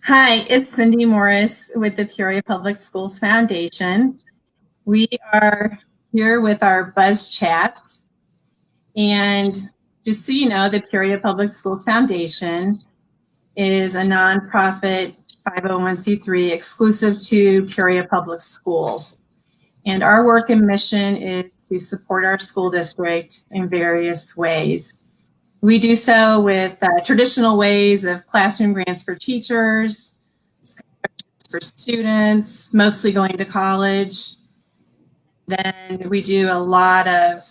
Hi, it's Cindy Morris with the Peoria Public Schools Foundation. We are here with our Buzz Chats. And just so you know, the Peoria Public Schools Foundation is a nonprofit 501c3 exclusive to Peoria Public Schools. And our work and mission is to support our school district in various ways. We do so with traditional ways of classroom grants for teachers, scholarships for students, mostly going to college. Then we do a lot of,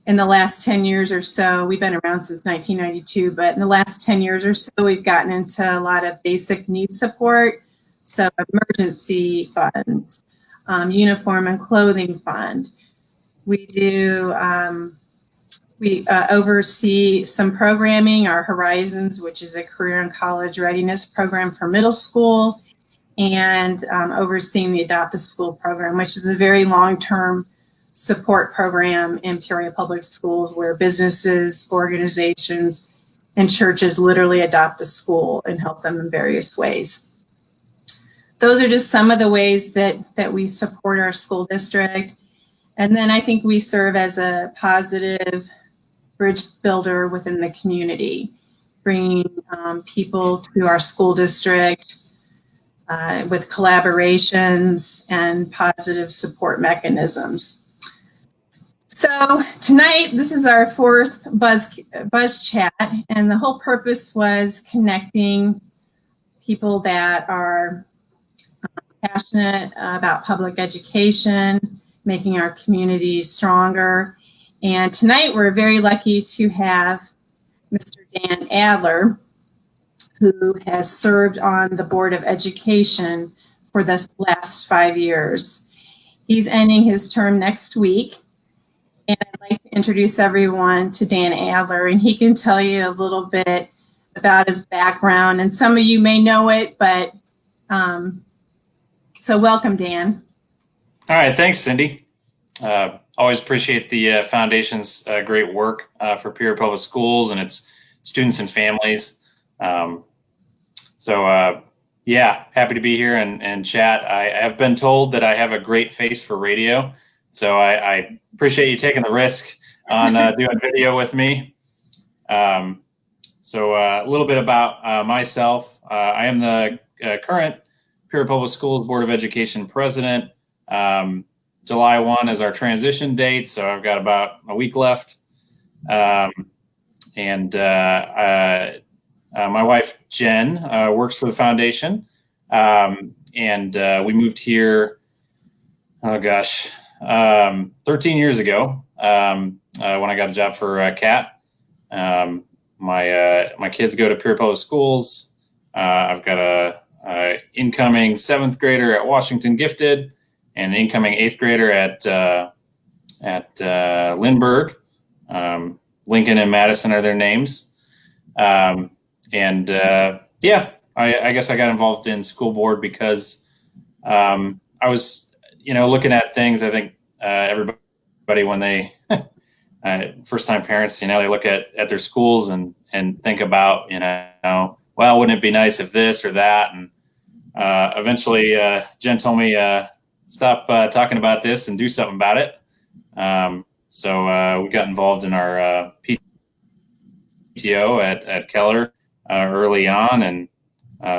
in the last 10 years or so, we've been around since 1992, but in the last 10 years or so, we've gotten into a lot of basic needs support. So emergency funds, uniform and clothing fund. We do We oversee some programming, our Horizons, which is a career and college readiness program for middle school, and overseeing the Adopt a School program, which is a very long-term support program in Peoria Public Schools where businesses, organizations, and churches literally adopt a school and help them in various ways. Those are just some of the ways that we support our school district. And then I think we serve as a positive bridge builder within the community, bringing people to our school district with collaborations and positive support mechanisms. So tonight, this is our fourth Buzz Chat, and the whole purpose was connecting people that are passionate about public education, making our community stronger. And tonight we're very lucky to have Mr. Dan Adler, who has served on the Board of Education for the last 5 years. He's ending his term next week. And I'd like to introduce everyone to Dan Adler, and he can tell you a little bit about his background. And some of you may know it, but so welcome, Dan. All right, thanks, Cindy. Always appreciate the foundation's great work for Peoria Public Schools and its students and families. Yeah, happy to be here and chat. I have been told that I have a great face for radio, so I appreciate you taking the risk on doing video with me. A little bit about myself. I am the current Peoria Public Schools Board of Education president. July 1 is our transition date, so I've got about a week left. My wife, Jen, works for the foundation. We moved here, 13 years ago when I got a job for Cat. My kids go to Peoria Public Schools. I've got a incoming 7th grader at Washington Gifted, and an incoming 8th grader at Lindbergh. Lincoln and Madison are their names. I guess I got involved in school board because I was, looking at things. I think everybody, when they first-time parents, they look at their schools and think about, well, wouldn't it be nice if this or that? And eventually, Jen told me, stop talking about this and do something about it. We got involved in our PTO at Keller early on and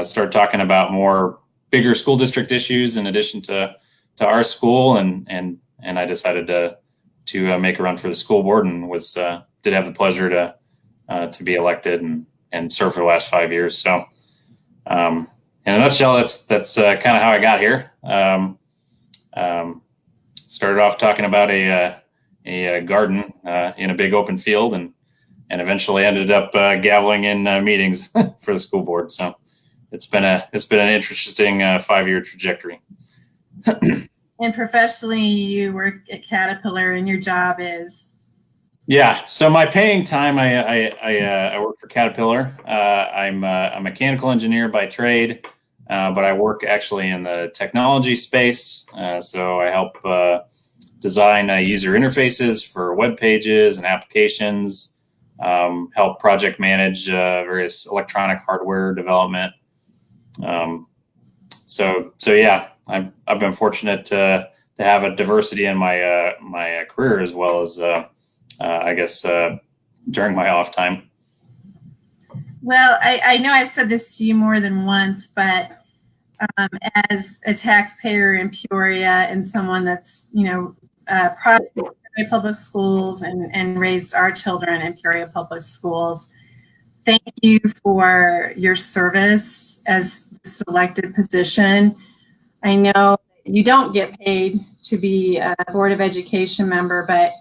started talking about more bigger school district issues in addition to our school. And I decided to make a run for the school board and did have the pleasure to be elected and serve for the last 5 years. So in a nutshell, that's kind of how I got here. Started off talking about a garden in a big open field, and eventually ended up gaveling in meetings for the school board. So it's been an interesting 5-year trajectory. And professionally, you work at Caterpillar, and your job is? Yeah. So my paying time, I work for Caterpillar. I'm a mechanical engineer by trade. But I work actually in the technology space. So I help design user interfaces for web pages and applications, help project manage various electronic hardware development. So yeah, I've been fortunate to have a diversity in my my career, as well as I guess during my off time. Well, I know I've said this to you more than once, but as a taxpayer in Peoria and someone that's, proud of Peoria Public Schools and raised our children in Peoria Public Schools, thank you for your service as this elected position. I know you don't get paid to be a Board of Education member, but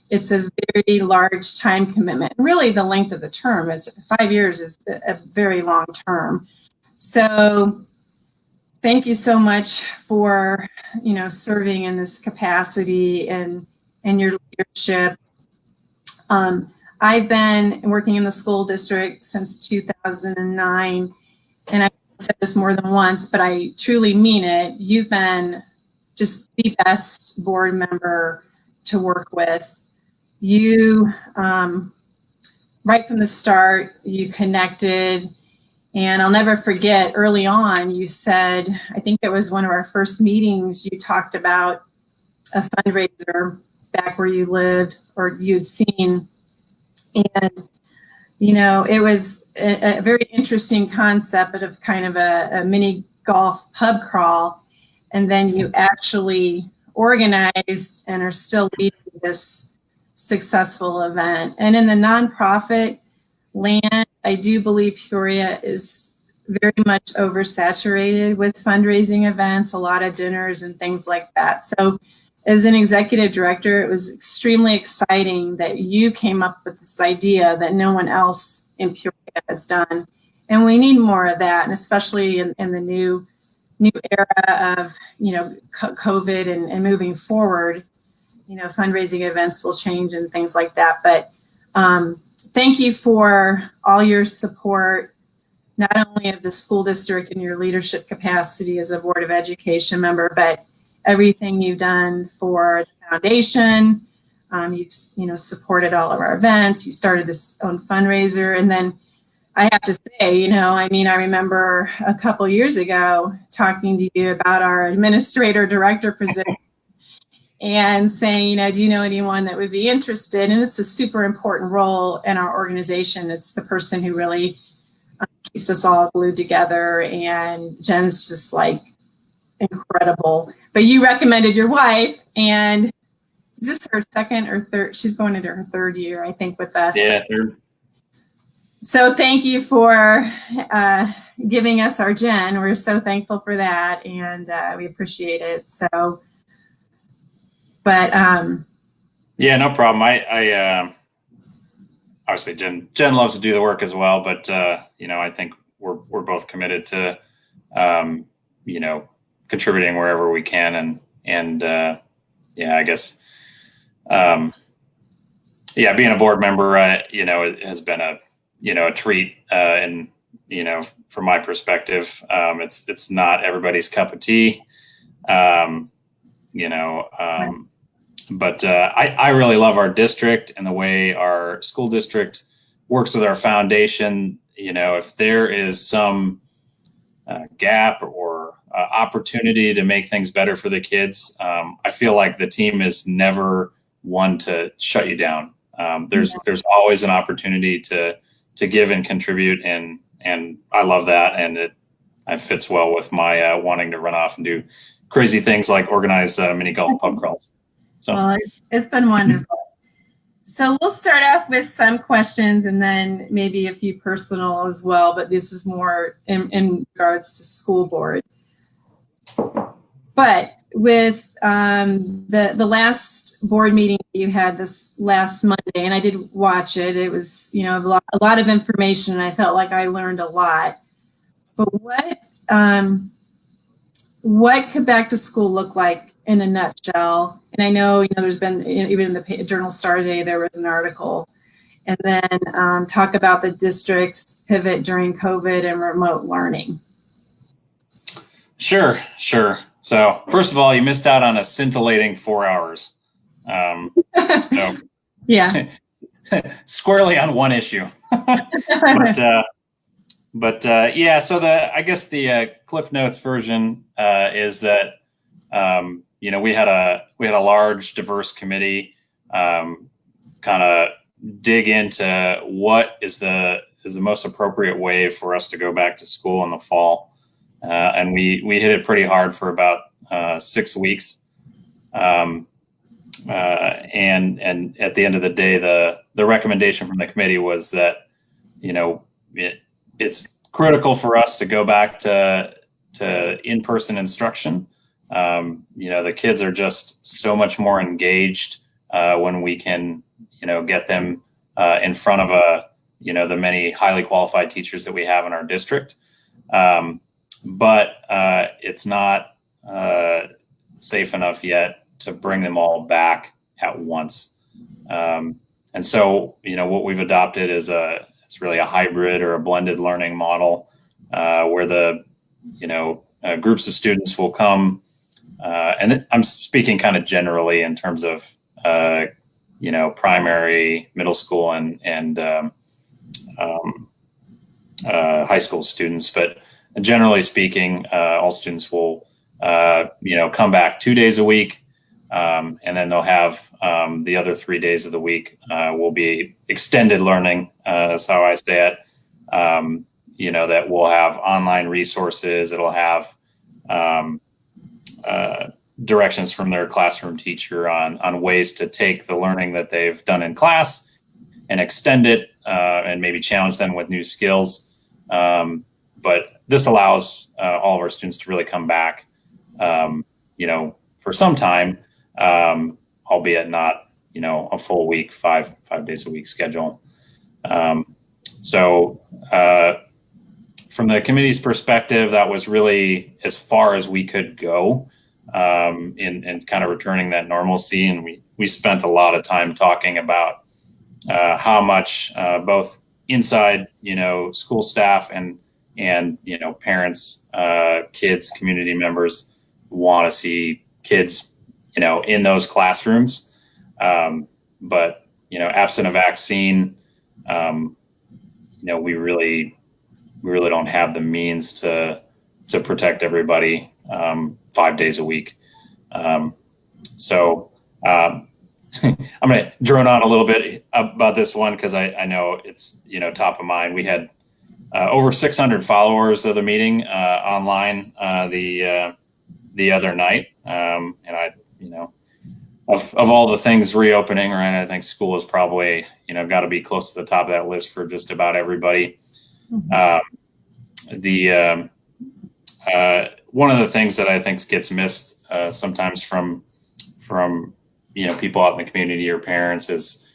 it's a very large time commitment. Really, the length of the term is 5 years is a very long term. So thank you so much for, serving in this capacity and your leadership. I've been working in the school district since 2009, and I've said this more than once, but I truly mean it. You've been just the best board member to work with. You, right from the start, you connected, and I'll never forget early on, you said, I think it was one of our first meetings, you talked about a fundraiser back where you lived or you'd seen. And, it was a very interesting concept of kind of a mini golf pub crawl. And then you actually organized and are still leading this successful event. And in the nonprofit land, I do believe Peoria is very much oversaturated with fundraising events, a lot of dinners and things like that. So as an executive director, it was extremely exciting that you came up with this idea that no one else in Peoria has done. And we need more of that, and especially in the new era of, COVID and moving forward, fundraising events will change and things like that. But thank you for all your support, not only of the school district in your leadership capacity as a Board of Education member, but everything you've done for the foundation. You've supported all of our events. You started this own fundraiser. And then I have to say, I remember a couple years ago talking to you about our administrator director position and saying, do you know anyone that would be interested? And it's a super important role in our organization. It's the person who really keeps us all glued together. And Jen's just like incredible. But you recommended your wife, and is this her second or third? She's going into her third year, I think, with us. Yeah, third. So thank you for giving us our Jen. We're so thankful for that, and we appreciate it. So, but yeah, no problem. I obviously Jen loves to do the work as well, but I think we're both committed to contributing wherever we can, and I guess being a board member has been a treat, and from my perspective, it's not everybody's cup of tea, but I really love our district and the way our school district works with our foundation. If there is some gap or opportunity to make things better for the kids, I feel like the team is never one to shut you down. There's always an opportunity to give and contribute, and I love that, and it fits well with my wanting to run off and do crazy things like organize mini golf pub crawls. So well, it's been wonderful. So we'll start off with some questions and then maybe a few personal as well, but this is more in regards to school board. But with the last board meeting you had this last Monday, and I did watch it, it was a lot of information, and I felt like I learned a lot. But what could back to school look like in a nutshell? And I know there's been, even in the Journal Star today, there was an article, and then talk about the district's pivot during COVID and remote learning. Sure. So first of all, you missed out on a scintillating 4 hours. So yeah, squarely on one issue. But Yeah, so I guess the Cliff Notes version is that we had a large, diverse committee kind of dig into what is the most appropriate way for us to go back to school in the fall, and we hit it pretty hard for about 6 weeks. And at the end of the day, the recommendation from the committee was that it's critical for us to go back to in-person instruction. The kids are just so much more engaged when we can get them in front of the many highly qualified teachers that we have in our district. But it's not safe enough yet to bring them all back at once. And so, what we've adopted is it's really a hybrid or a blended learning model where the groups of students will come, and I'm speaking kind of generally in terms of primary, middle school, and high school students, but generally speaking, all students will come back 2 days a week, and then they'll have the other 3 days of the week will be extended learning. That's how I say it. That we'll have online resources. It'll have directions from their classroom teacher on ways to take the learning that they've done in class and extend it and maybe challenge them with new skills. But this allows all of our students to really come back, for some time, albeit not, a full week, five days a week schedule. So from the committee's perspective, that was really as far as we could go in kind of returning that normalcy. And we spent a lot of time talking about how much both inside, school staff and parents, kids, community members want to see kids, in those classrooms. But, absent a vaccine, we really don't have the means to protect everybody 5 days a week. So I'm going to drone on a little bit about this one because I know it's, top of mind. We had over 600 followers of the meeting online the other night. And I, of all the things reopening, right, I think school is probably, got to be close to the top of that list for just about everybody. Mm-hmm. One of the things that I think gets missed sometimes from people out in the community or parents is,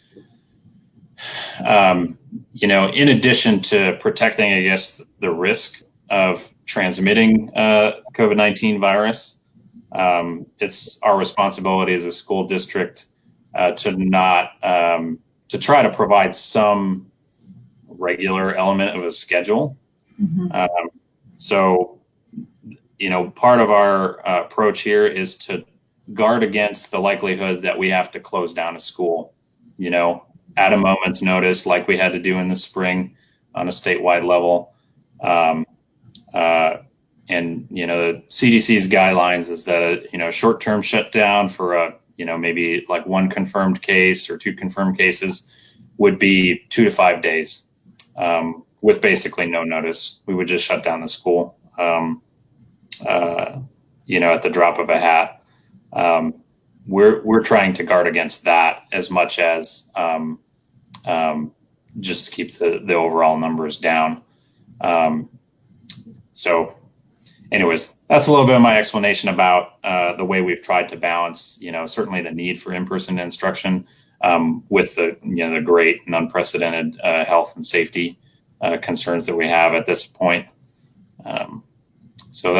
in addition to protecting against the risk of transmitting COVID-19 virus, it's our responsibility as a school district to try to provide some regular element of a schedule. Mm-hmm. So, part of our approach here is to guard against the likelihood that we have to close down a school, at a moment's notice, like we had to do in the spring on a statewide level. And, the CDC's guidelines is that a, short-term shutdown for maybe like one confirmed case or two confirmed cases would be 2 to 5 days with basically no notice. We would just shut down the school, at the drop of a hat. We're trying to guard against that as much as just to keep the overall numbers down. So anyways, that's a little bit of my explanation about the way we've tried to balance, certainly the need for in-person instruction with the great and unprecedented health and safety concerns that we have at this point. So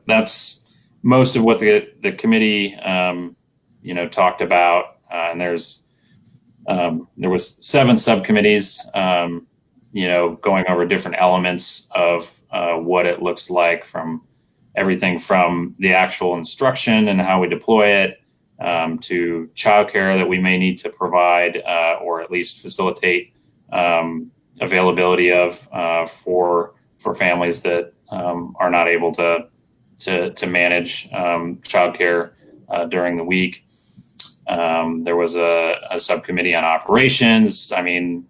that's most of what the committee, talked about. And there was 7 subcommittees, going over different elements of what it looks like, from everything from the actual instruction and how we deploy it to childcare that we may need to provide or at least facilitate availability of for families that are not able to manage childcare during the week. There was a subcommittee on operations. I mean,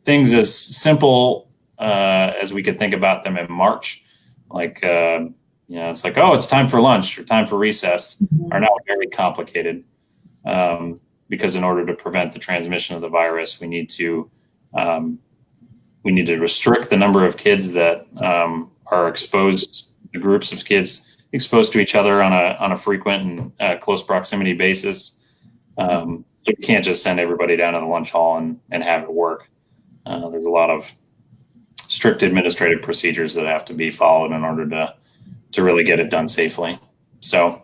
things as simple as we could think about them in March, like it's like, oh, it's time for lunch or time for recess, are now very complicated because in order to prevent the transmission of the virus, we need to restrict the number of kids that are exposed, the groups of kids exposed to each other on a frequent and close proximity basis. So you can't just send everybody down to the lunch hall and have it work. There's a lot of strict administrative procedures that have to be followed in order to really get it done safely. So,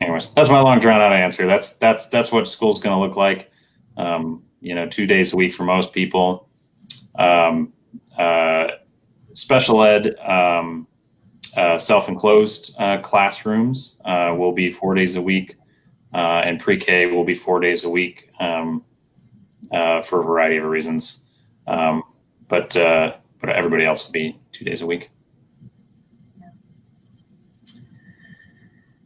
anyways, that's my long drawn out answer. That's what school's going to look like. 2 days a week for most people. Special ed, self-enclosed classrooms will be 4 days a week, and pre-K will be 4 days a week for a variety of reasons. But everybody else will be 2 days a week.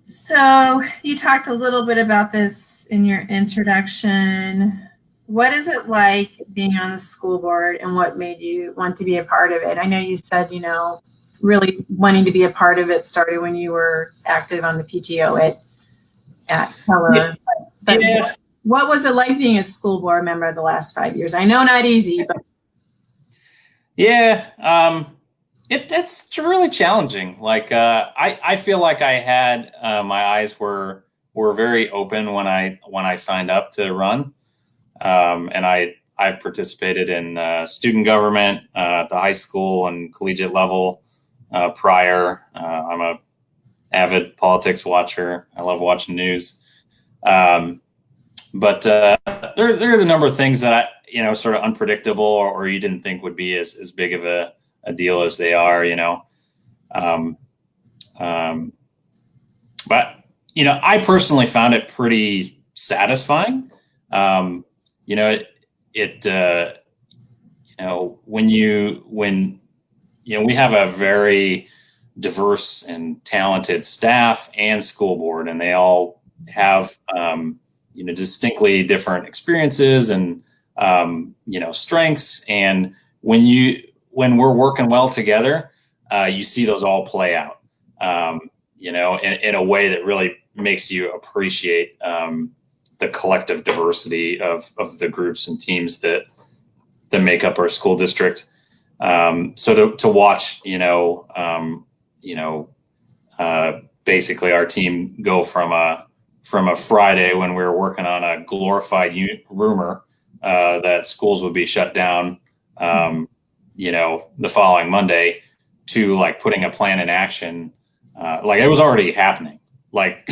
So you talked a little bit about this in your introduction. What is it like being on the school board, and what made you want to be a part of it? I know you said, really wanting to be a part of it started when you were active on the PTO at Keller. But yeah. What was it like being a school board member the last 5 years? I know not easy, but. Yeah, it's really challenging. Like I feel like I had my eyes were very open when I signed up to run, and I've participated in student government at the high school and collegiate level prior. I'm a avid politics watcher. I love watching news, but there's a number of things that sort of unpredictable or you didn't think would be as big of a deal as they are, but I personally found it pretty satisfying. When we have a very diverse and talented staff and school board, and they all have distinctly different experiences and strengths, and when we're working well together, you see those all play out, in a way that really makes you appreciate the collective diversity of the groups and teams that make up our school district. So to watch, basically our team go from a Friday when we were working on a glorified rumor that schools would be shut down, the following Monday, to like putting a plan in action. Like it was already happening. Like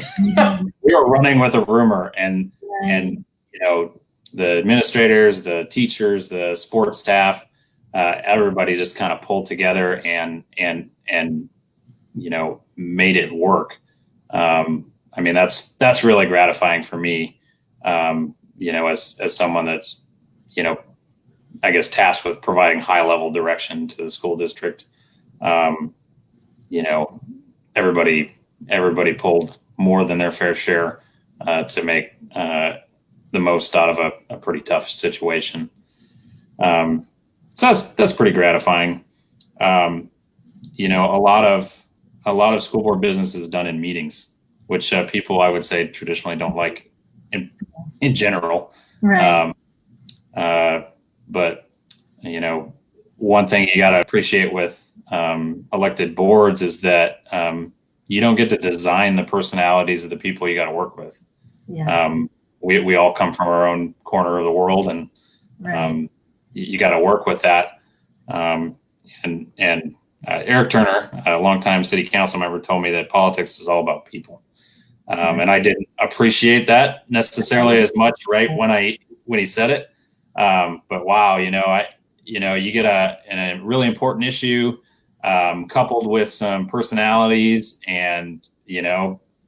we were running with a rumor, and the administrators, the teachers, the sports staff, everybody just kind of pulled together and made it work. I mean, that's really gratifying for me, as someone that's, I guess, tasked with providing high level direction to the school district. Everybody pulled more than their fair share to make the most out of a pretty tough situation. So that's pretty gratifying. A lot of school board business is done in meetings, which people, I would say, traditionally don't like in general. Right. But one thing you got to appreciate with elected boards is that you don't get to design the personalities of the people you got to work with. Yeah. We all come from our own corner of the world, and Right. You got to work with that. And Eric Turner, a longtime city council member, told me that politics is all about people. And I didn't appreciate that necessarily as much when he said it. But wow, you get a really important issue coupled with some personalities and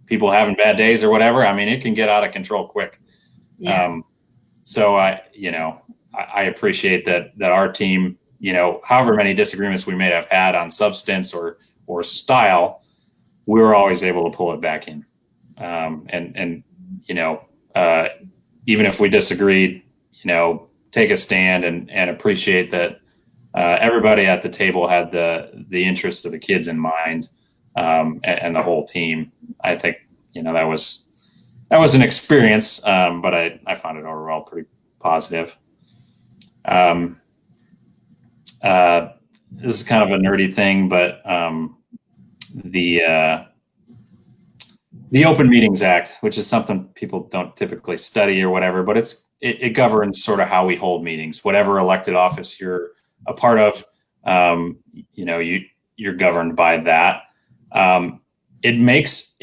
people having bad days or whatever. I mean, it can get out of control quick. Yeah. So I appreciate that our team, you know, however many disagreements we may have had on substance or style, we were always able to pull it back in. And you know, even if we disagreed, you know, take a stand and appreciate that everybody at the table had the interests of the kids in mind, and the whole team. I think, you know, that was an experience, but I found it overall pretty positive. This is kind of a nerdy thing, but the Open Meetings Act, which is something people don't typically study or whatever, but it governs sort of how we hold meetings. Whatever elected office you're a part of, you know, you're governed by that. It makes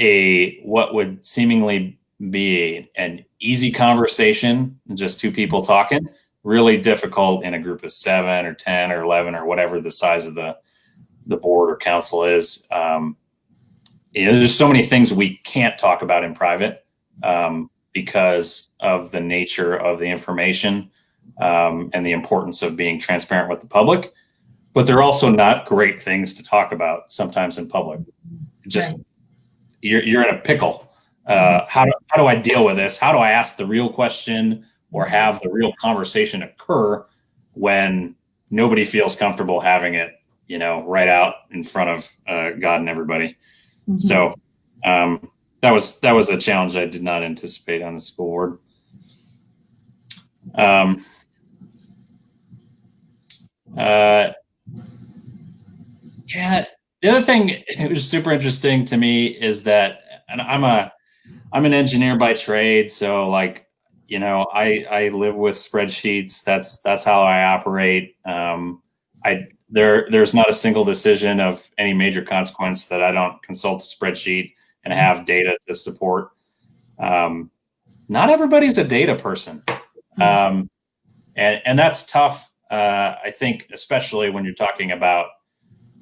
what would seemingly be an easy conversation, just two people talking, really difficult in a group of 7 or 10 or 11 or whatever the size of the board or council is. You know, there's just so many things we can't talk about in private because of the nature of the information and the importance of being transparent with the public. But they're also not great things to talk about sometimes in public. Just right. You're in a pickle. How do I deal with this? How do I ask the real question or have the real conversation occur when nobody feels comfortable having it, you know, right out in front of God and everybody? Mm-hmm. So that was a challenge I did not anticipate on the school board. Yeah, the other thing it was super interesting to me is that, and I'm an engineer by trade, so like, you know, I live with spreadsheets. That's how I operate. There's not a single decision of any major consequence that I don't consult a spreadsheet and have data to support. Not everybody's a data person. And that's tough. I think, especially when you're talking about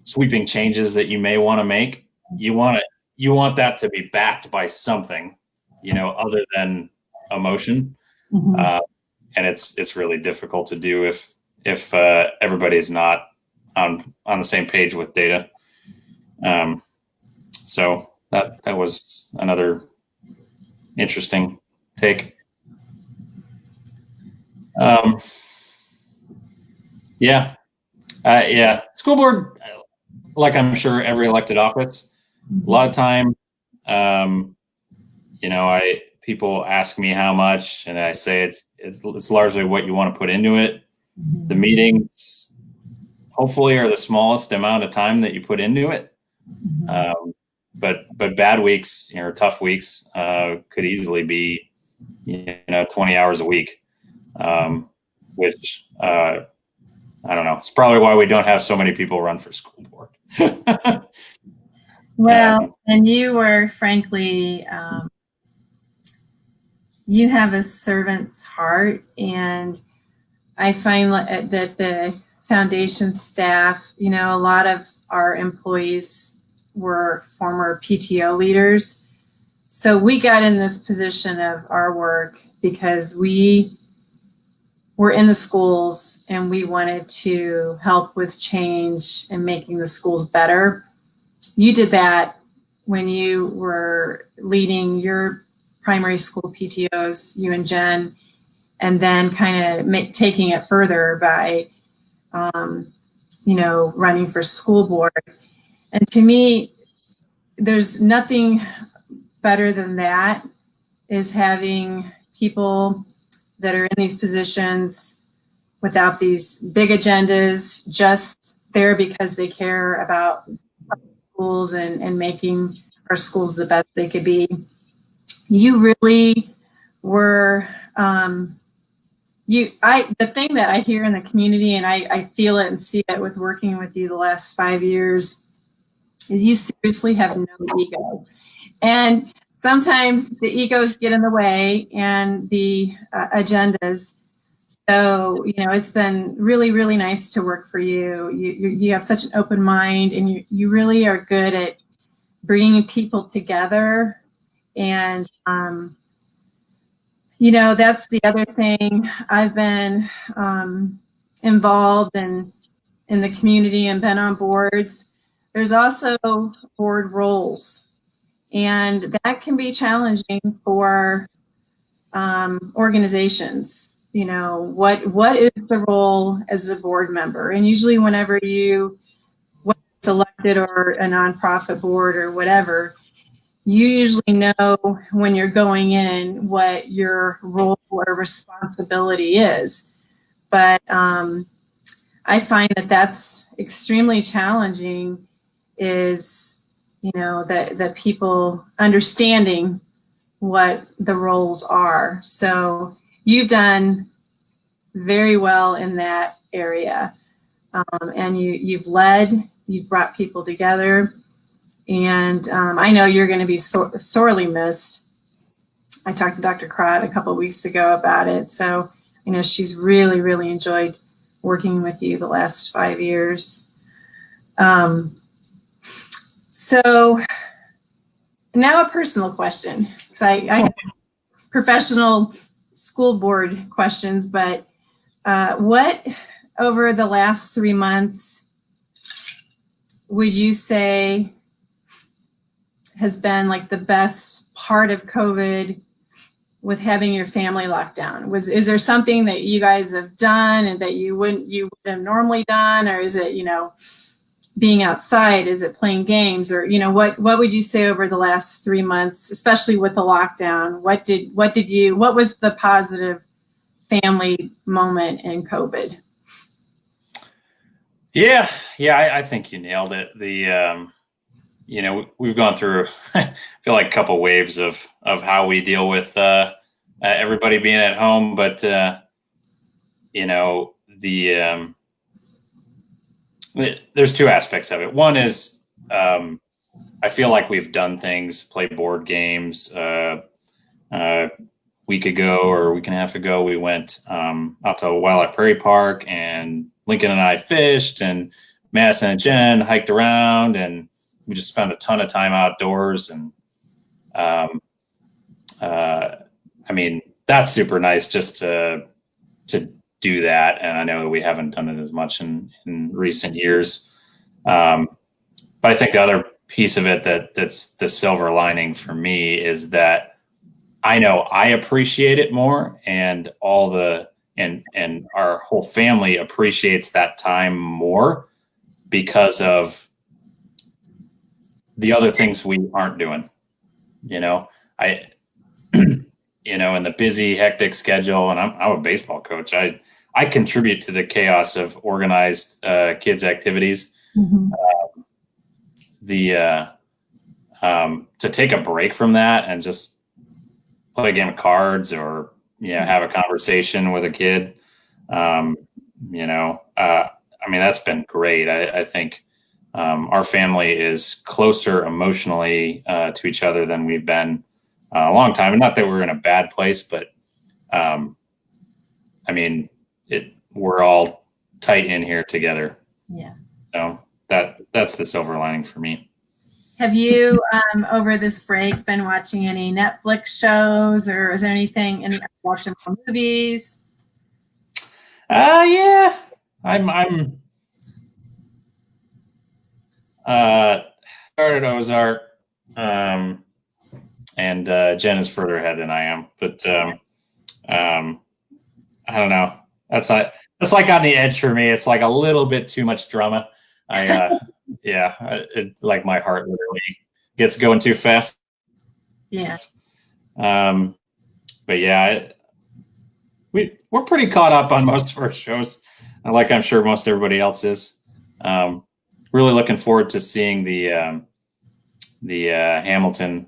sweeping changes that you may want to make, you want that to be backed by something, you know, other than emotion. Mm-hmm. And it's really difficult to do if everybody's not on the same page with data. So that was another interesting take. Yeah. School board, like I'm sure every elected office, a lot of time, you know, people ask me how much, and I say it's largely what you want to put into it. The meetings hopefully are the smallest amount of time that you put into it. But bad weeks, you know, tough weeks could easily be, you know, 20 hours a week, which I don't know. It's probably why we don't have so many people run for school board. Well, and you were, frankly, you have a servant's heart, and I find that the foundation staff, you know, a lot of our employees were former PTO leaders. So we got in this position of our work because we were in the schools and we wanted to help with change and making the schools better. You did that when you were leading your primary school PTOs, you and Jen, and then kind of taking it further by, you know, running for school board. And to me, there's nothing better than that, is having people that are in these positions without these big agendas, just there because they care about schools and making our schools the best they could be. You really were, the thing that I hear in the community, and I feel it and see it with working with you the last 5 years, is you seriously have no ego. And sometimes the egos get in the way and the agendas. So, you know, it's been really, really nice to work for you. You have such an open mind, and you really are good at bringing people together. And, That's the other thing. I've been involved in the community and been on boards. There's also board roles, and that can be challenging for organizations. What is the role as a board member? And usually whenever you selected or a nonprofit board or whatever, you usually know when you're going in what your role or responsibility is. But I find that that's extremely challenging, is, that people understanding what the roles are. So you've done very well in that area. And you've led, you've brought people together. And I know you're going to be sorely missed. I talked to Dr. Crott a couple of weeks ago about it. So she's really, really enjoyed working with you the last 5 years. So now a personal question, because I have professional school board questions, but what over the last 3 months would you say has been like the best part of COVID with having your family locked down? Is there something that you guys have done and that you wouldn't have normally done, or is it being outside? Is it playing games, or what would you say over the last 3 months, especially with the lockdown? What was the positive family moment in COVID? Yeah, I think you nailed it. We've gone through, I feel like, a couple waves of how we deal with everybody being at home. But, there's two aspects of it. One is I feel like we've done things, played board games. A week ago or a week and a half ago, we went out to Wildlife Prairie Park, and Lincoln and I fished, and Madison and Jen hiked around, and we just spent a ton of time outdoors. And that's super nice just to do that. And I know that we haven't done it as much in recent years. But I think the other piece of it that's the silver lining for me is that I know I appreciate it more, and and our whole family appreciates that time more because of the other things we aren't doing. In the busy, hectic schedule, and I'm a baseball coach. I contribute to the chaos of organized kids' activities. Mm-hmm. To take a break from that and just play a game of cards, or have a conversation with a kid, that's been great. I think our family is closer emotionally to each other than we've been a long time. And not that we're in a bad place, but we're all tight in here together. Yeah. So that's the silver lining for me. Have you, over this break, been watching any Netflix shows, or is there anything, watching more movies? Yeah, I'm started Ozark, and Jen is further ahead than I am, but I don't know. That's like on the edge for me. It's like a little bit too much drama. Like my heart literally gets going too fast. Yeah. But yeah, we're pretty caught up on most of our shows, like I'm sure most everybody else is. Really looking forward to seeing the Hamilton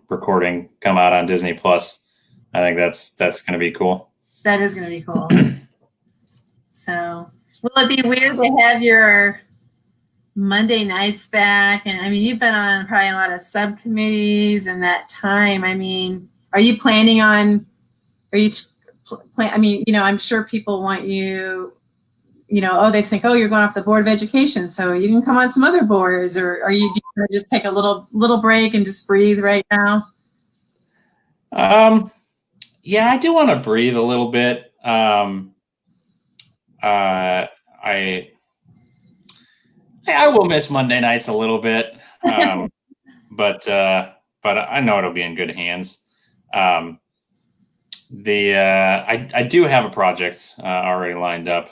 recording come out on Disney Plus. I think that's going to be cool. That is going to be cool. So, will it be weird to have your Monday nights back? And you've been on probably a lot of subcommittees in that time. Are you planning on? I'm sure people want you. They think, you're going off the Board of Education, so you can come on some other boards, or do you want to just take a little break and just breathe right now? Yeah, I do want to breathe a little bit. I will miss Monday nights a little bit, but I know it'll be in good hands. Um, I do have a project already lined up.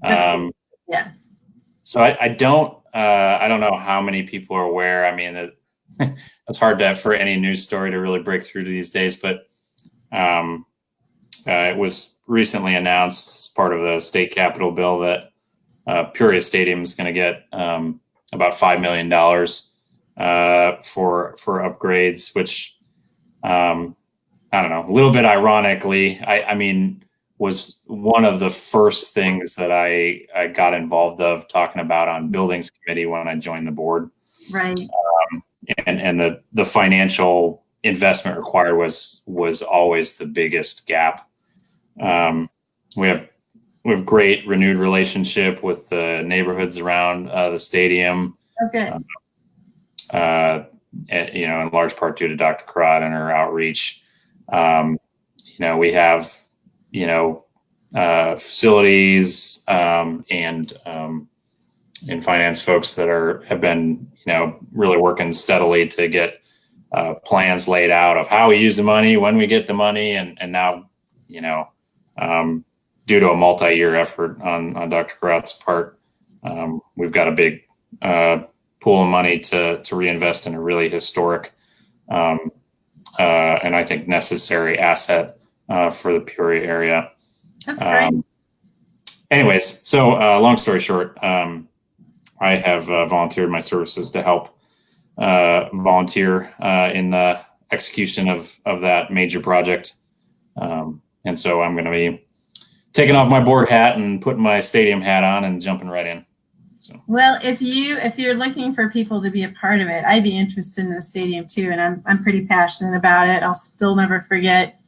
Yeah. So I don't know how many people are aware. I mean, it's hard for any news story to really break through these days, but it was recently announced as part of the state capital bill that Peoria Stadium is going to get about $5 million for upgrades, which I don't know, a little bit ironically, I mean, was one of the first things that I got involved of talking about on buildings committee when I joined the board. Right. And the financial investment required was always the biggest gap. We have great renewed relationship with the neighborhoods around the stadium. Okay. In large part due to Dr. Crott and her outreach. We have, facilities and finance folks that have been, really working steadily to get plans laid out of how we use the money, when we get the money, and now, due to a multi-year effort on Dr. Grott's part, we've got a big pool of money to reinvest in a really historic and I think necessary asset for the Peoria area. That's great. Anyways, so long story short, I have volunteered my services to help volunteer in the execution of that major project. And so I'm going to be taking off my board hat and putting my stadium hat on and jumping right in. So. Well, if you're looking for people to be a part of it, I'd be interested in the stadium too, and I'm pretty passionate about it. I'll still never forget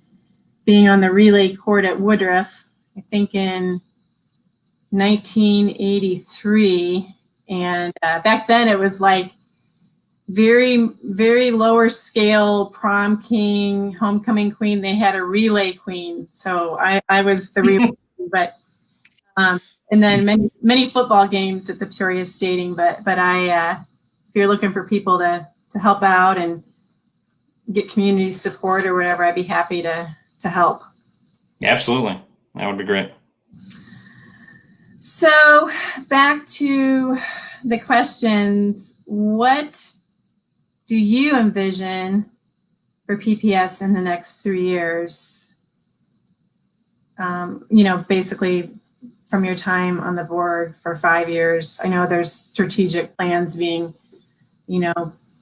being on the relay court at Woodruff, I think in 1983, and back then it was like very, very lower scale prom king, homecoming queen. They had a relay queen, so I was the relay queen, but and then many football games at the Peoria Stadium. But if you're looking for people to help out and get community support or whatever, I'd be happy to help. Yeah, absolutely, that would be great. So back to the questions. What do you envision for PPS in the next 3 years? Basically from your time on the board for 5 years. I know there's strategic plans being,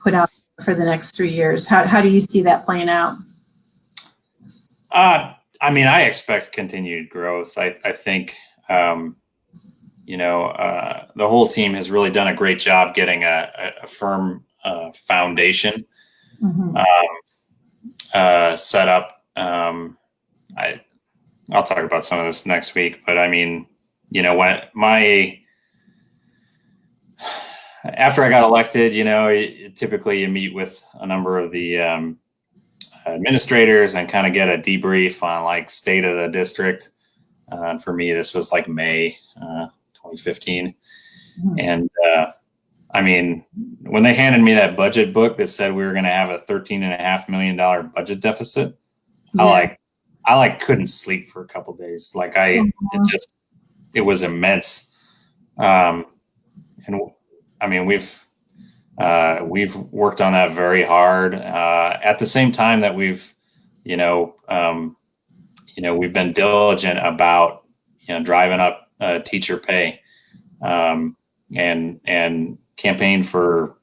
put out for the next 3 years. How do you see that playing out? I expect continued growth. I think, the whole team has really done a great job getting a firm foundation set up. I'll talk about some of this next week, but after I got elected, typically you meet with a number of the administrators and kind of get a debrief on like state of the district. And for me, this was like May 2015. And when they handed me that budget book that said we were going to have a $13.5 million budget deficit, yeah. I couldn't sleep for a couple of days. It was immense. We've worked on that very hard. At the same time that we've been diligent about, driving up teacher pay, and campaign for,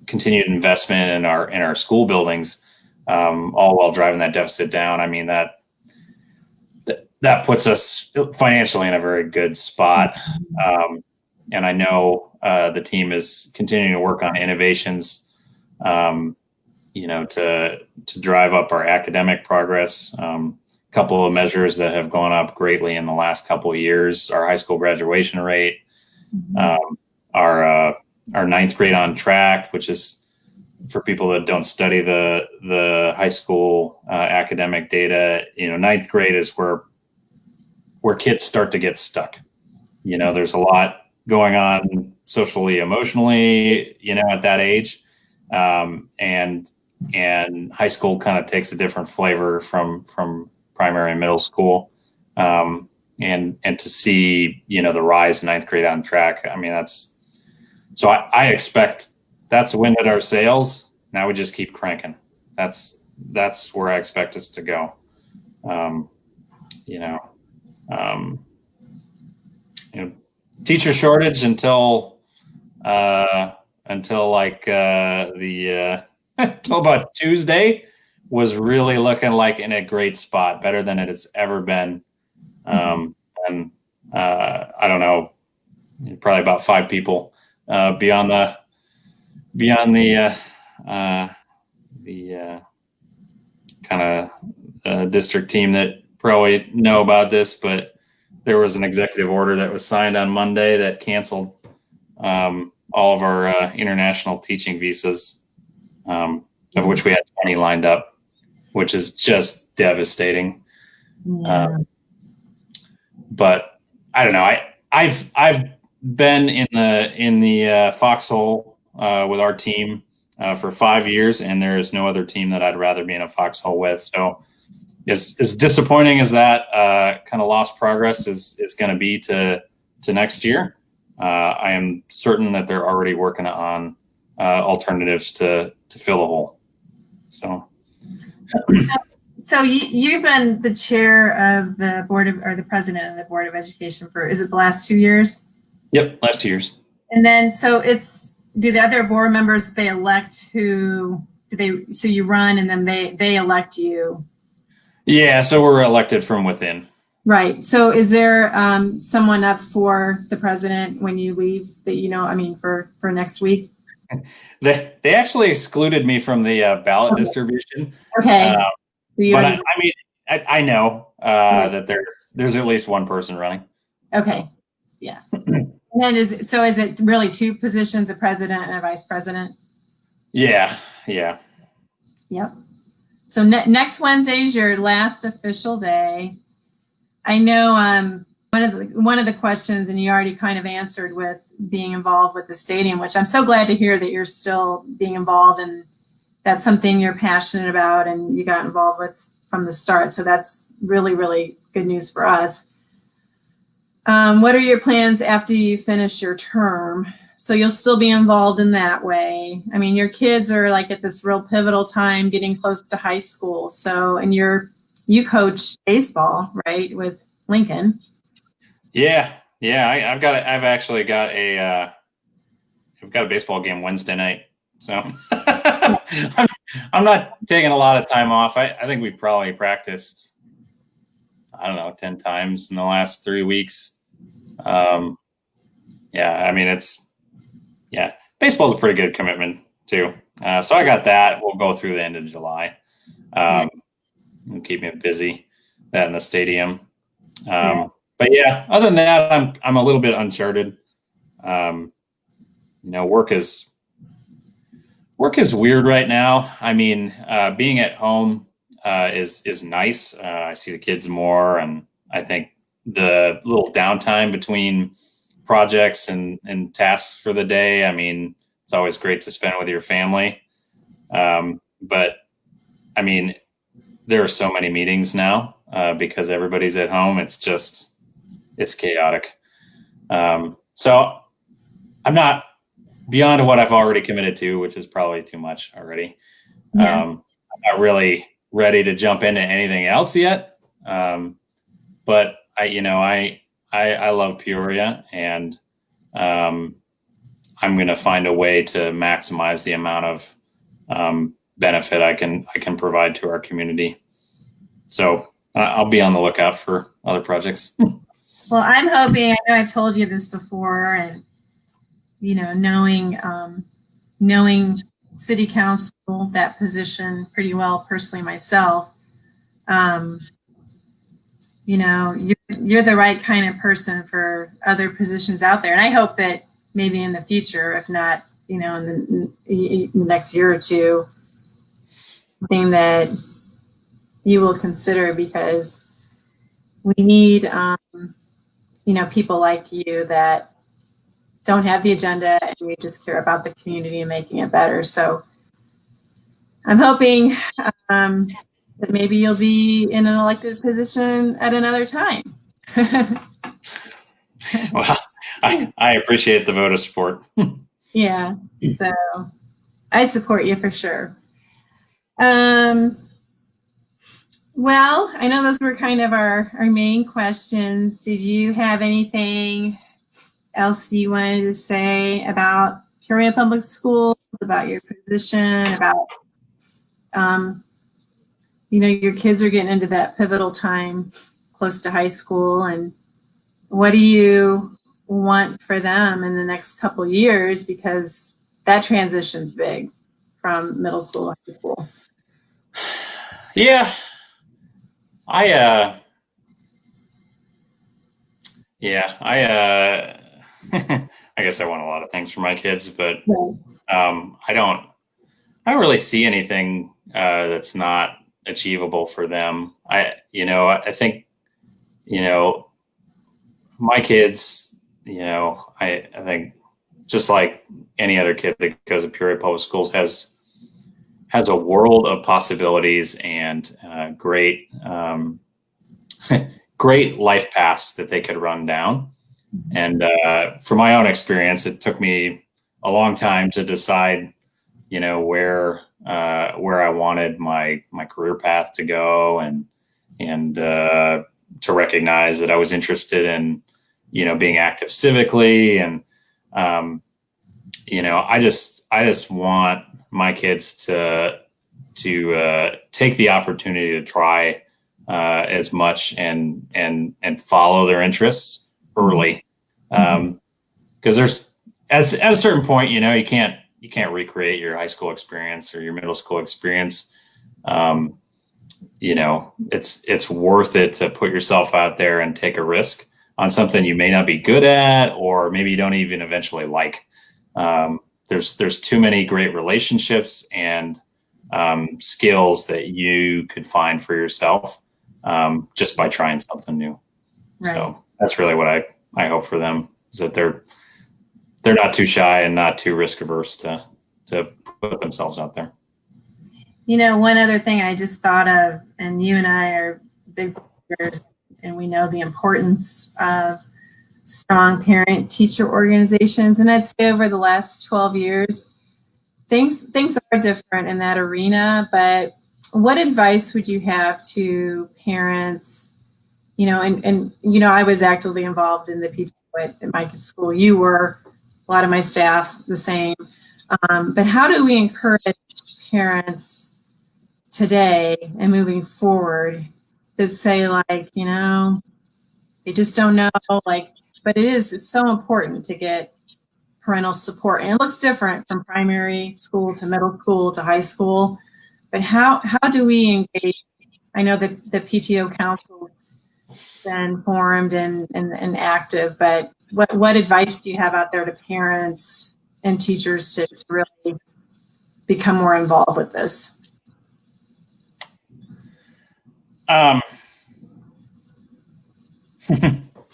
continued investment in our school buildings, all while driving that deficit down. That puts us financially in a very good spot. And I know the team is continuing to work on innovations, to drive up our academic progress. Couple of measures that have gone up greatly in the last couple of years: our high school graduation rate, our ninth grade on track, which is for people that don't study the high school academic data, ninth grade is where kids start to get stuck. There's a lot going on socially, emotionally, at that age. And high school kind of takes a different flavor from primary and middle school. And to see, the rise in ninth grade on track. I mean, so I expect that's a wind at our sails. Now we just keep cranking. That's where I expect us to go. Teacher shortage until until about Tuesday was really looking like in a great spot, better than it has ever been. And I don't know, probably about 5 people beyond the kind of district team that probably know about this, but there was an executive order that was signed on Monday that canceled all of our international teaching visas, of which we had 20 lined up, which is just devastating. Yeah. But I don't know. I've been in the foxhole with our team for 5 years, and there is no other team that I'd rather be in a foxhole with. So as disappointing as that kind of lost progress is going to be to next year, I am certain that they're already working on alternatives to fill the hole. So you've been the chair of the board of, or the president of the Board of Education for, is it the last 2 years? Yep, last 2 years. And then, so do the other board members, they elect so you run and then they elect you? Yeah, so we're elected from within. Right. So is there someone up for the president when you leave that, for next week? They actually excluded me from the ballot distribution. Okay. But I know that there's at least one person running. Okay. Yeah. And then is it really 2 positions, a president and a vice president? Yeah. Yep. So next Wednesday is your last official day. I know one of the questions, and you already kind of answered with being involved with the stadium, which I'm so glad to hear that you're still being involved, and that's something you're passionate about and you got involved with from the start. So that's really, really good news for us. What are your plans after you finish your term? So you'll still be involved in that way. I mean, your kids are like at this real pivotal time, getting close to high school. So, and you coach baseball, right, with Lincoln? Yeah. I've actually got a baseball game Wednesday night. So I'm not taking a lot of time off. I think we've probably practiced, 10 times in the last 3 weeks. Baseball's a pretty good commitment too. So I got that. We'll go through the end of July. And keep me busy, that in the stadium. But yeah, other than that, I'm a little bit uncharted. Work is weird right now. I mean, being at home is nice. I see the kids more, and I think the little downtime between projects and tasks for the day, I mean, it's always great to spend with your family. But I mean, there are so many meetings now because everybody's at home. It's chaotic. So I'm not beyond what I've already committed to, which is probably too much already. Yeah. I'm not really ready to jump into anything else yet. But I love Peoria, and I'm going to find a way to maximize the amount of benefit I can provide to our community. So I'll be on the lookout for other projects. Well, I'm hoping, I know I've told you this before, and knowing city council, that position pretty well personally myself, you're the right kind of person for other positions out there. And I hope that maybe in the future, if not you know, in the next year or two, something that you will consider, because we need, you know, people like you that don't have the agenda and we just care about the community and making it better. So I'm hoping that maybe you'll be in an elected position at another time. Well, I appreciate the vote of support. Yeah, so I'd support you for sure. Well, I know those were kind of our main questions. Did you have anything else you wanted to say about Peoria Public Schools, about your position, about, you know, your kids are getting into that pivotal time close to high school, and what do you want for them in the next couple of years, because that transition's big from middle school to high school? Yeah, I I guess I want a lot of things for my kids, but I don't really see anything that's not achievable for them. I think, you know, my kids, you know, I think just like any other kid that goes to Peoria Public Schools has a world of possibilities and great great life paths that they could run down. And from my own experience, it took me a long time to decide, you know, where I wanted my career path to go, and to recognize that I was interested in, you know, being active civically, and you know, I just want my kids to take the opportunity to try as much and follow their interests early, because there's at a certain point, you know, you can't recreate your high school experience or your middle school experience. You know, it's worth it to put yourself out there and take a risk on something you may not be good at, or maybe you don't even eventually like. There's too many great relationships and skills that you could find for yourself just by trying something new. Right. So that's really what I hope for them, is that they're not too shy and not too risk averse to put themselves out there. You know, one other thing I just thought of, and you and I are big believers, and we know the importance of strong parent-teacher organizations. And I'd say over the last 12 years, things are different in that arena. But what advice would you have to parents? You know, and you know, I was actively involved in the PTO at my kids' school. You were, a lot of my staff the same. But how do we encourage parents today and moving forward that say, like, you know, they just don't know, like, but it's so important to get parental support, and it looks different from primary school to middle school to high school. But how do we engage? I know that the PTO council's been formed and active, but what advice do you have out there to parents and teachers to really become more involved with this?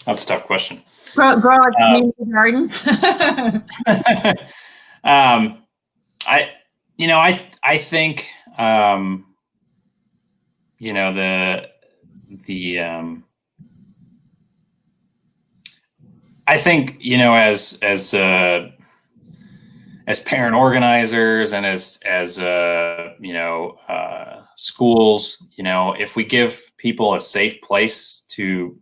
That's a tough question. Grow a community garden. I think, you know, I think, you know, as parent organizers and as you know, schools, you know, if we give people a safe place to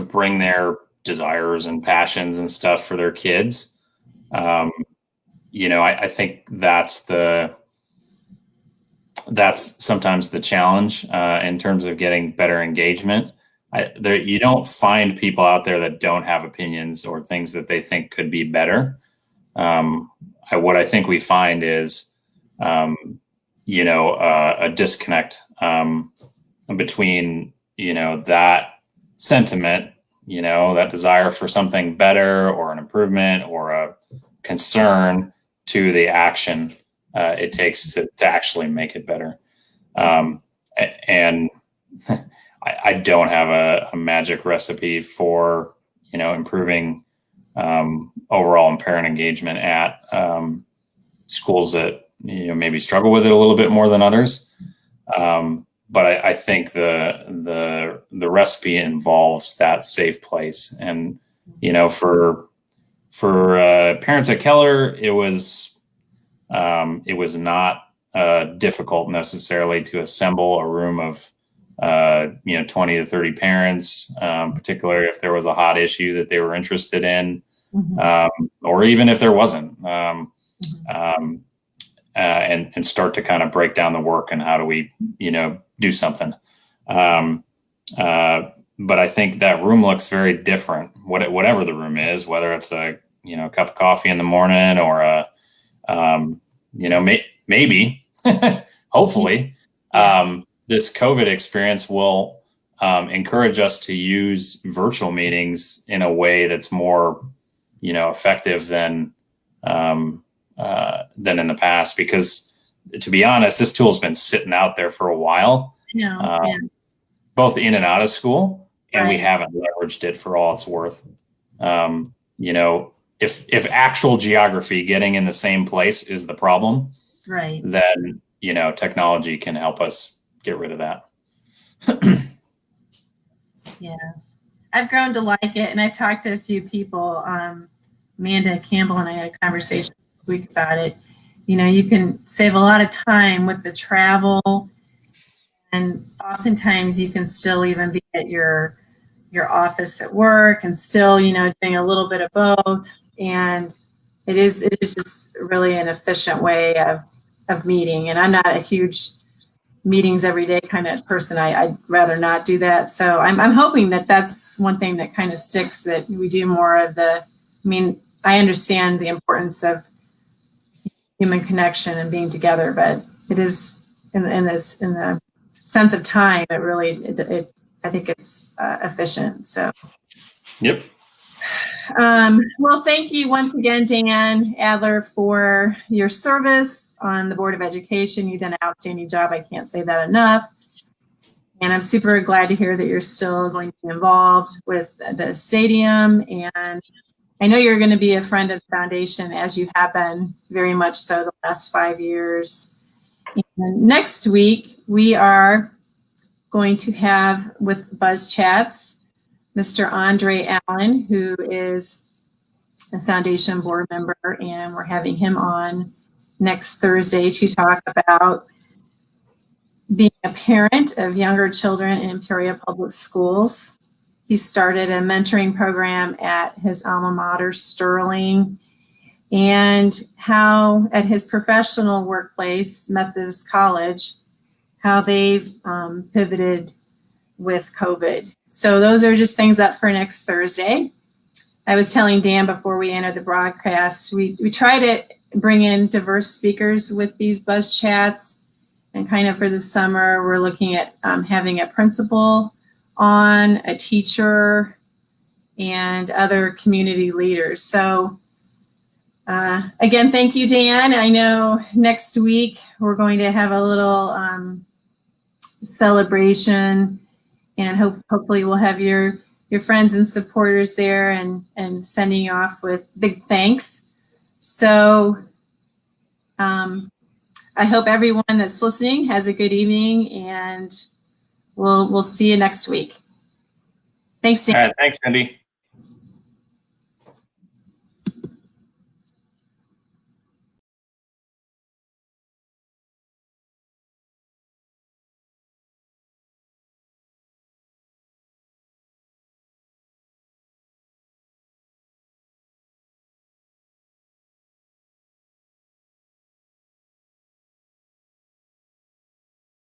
bring their desires and passions and stuff for their kids, you know, I think that's sometimes the challenge in terms of getting better engagement. You don't find people out there that don't have opinions or things that they think could be better. What I think we find is, you know, a disconnect between, you know, that sentiment, you know, that desire for something better or an improvement or concern to the action it takes to actually make it better. And I don't have a magic recipe for, improving overall parent engagement at schools that, maybe struggle with it a little bit more than others. But I think the recipe involves that safe place. And, for parents at Keller, it was not difficult necessarily to assemble a room of 20 to 30 parents, particularly if there was a hot issue that they were interested in, or even if there wasn't, and start to kind of break down the work and how do we, do something. But I think that room looks very different, whatever the room is, whether it's a, cup of coffee in the morning or maybe, hopefully, this COVID experience will encourage us to use virtual meetings in a way that's more, effective than in the past. Because, to be honest, this tool has been sitting out there for a while, both in and out of school, and we haven't leveraged it for all it's worth. If actual geography, getting in the same place, is the problem, then technology can help us get rid of that. Yeah, I've grown to like it, and I've talked to a few people. Amanda Campbell and I had a conversation this week about it. You can save a lot of time with the travel, and oftentimes you can still even be at your office at work and still, doing a little bit of both. And it is just really an efficient way of meeting. And I'm not a huge meetings every day kind of person. I'd rather not do that. So I'm hoping that that's one thing that kind of sticks, that we do more of I understand the importance of human connection and being together, but it is in the sense of time, it really, I think it's efficient. So. Yep. Well, thank you once again, Dan Adler, for your service on the Board of Education. You've done an outstanding job. I can't say that enough. And I'm super glad to hear that you're still going to be involved with the stadium. And I know you're going to be a friend of the foundation, as you have been very much so the last 5 years. And next week, we are going to have, with Buzz Chats, Mr. Andre Allen, who is a foundation board member, and we're having him on next Thursday to talk about being a parent of younger children in Peoria Public Schools. He started a mentoring program at his alma mater, Sterling, and how at his professional workplace, Methodist College, how they've pivoted with COVID. So those are just things up for next Thursday. I was telling Dan before we entered the broadcast, we try to bring in diverse speakers with these Buzz Chats, and kind of for the summer, we're looking at having a principal on, a teacher, and other community leaders. So again, thank you, Dan. I know next week we're going to have a little celebration, and hopefully we'll have your friends and supporters there, and sending you off with big thanks. So I hope everyone that's listening has a good evening, and we'll see you next week. Thanks, Dan. All right, thanks, Cindy.